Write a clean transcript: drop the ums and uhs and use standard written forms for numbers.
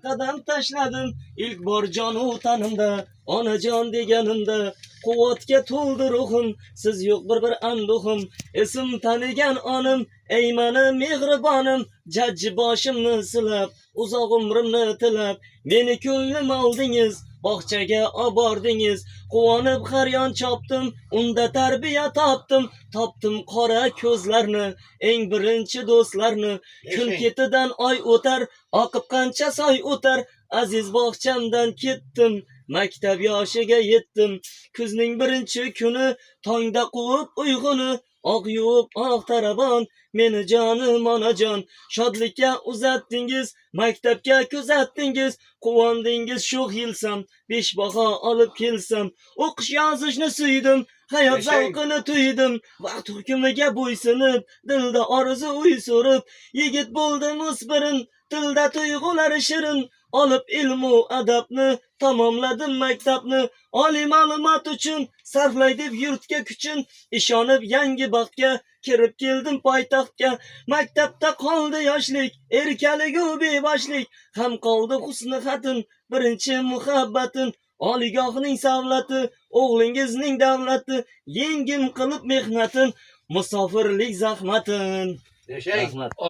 qadam tashladim. İlk bor jonu tanimda, onajon deganimda. Quvvatga to'ldi ruhim, siz yo'q bir anduhim. Esim tanigan onim, ey meni mehribonim. Jajji boshimni silab, uzoq umrimni tilab, meni ko'nglim oldingiz, bog'chaga obordingiz. Quvonib har yon chopdim, unda tarbiya topdim. Topdim qora ko'zlarni, eng birinchi do'stlarni. Kun ketidan oy o'tar, oqib qancha soy o'tar. Aziz bog'chamdan ketdim, maktab yoshiga yetdim. Kuzning birinchi kuni, tongda quvib uyg'uni. Oq yuvib oq tarabon, meni jonim onajon. Shodlikka uzatdingiz, maktabga kuzatdingiz. Quvondingiz shu yilsam, 5 baho olib kelsam. O'qish yozishni suydim, hayot zavqini tuydim. Vaqt hukmiga bo'ysunib, dilda orzu uy surib. Yigit bo'ldim o'spirin, tilda tuyg'ular shirin. Olib ilmu adabni, tamomladim maktabni. Oliy ma'lumot uchun sarflay deb yurtga kuchin. Ishonib yangi baxtga kirib keldim poytaxtga. Maktabda qoldi yoshlik, erkaligu beboshlik. Ham qoldi husni xatin, birinchi muhabbatin. Oliygohning savlati, o'g'lingizning davlati. Yengim qilib mehnatin, musofirlik zahmatin. Rahmat.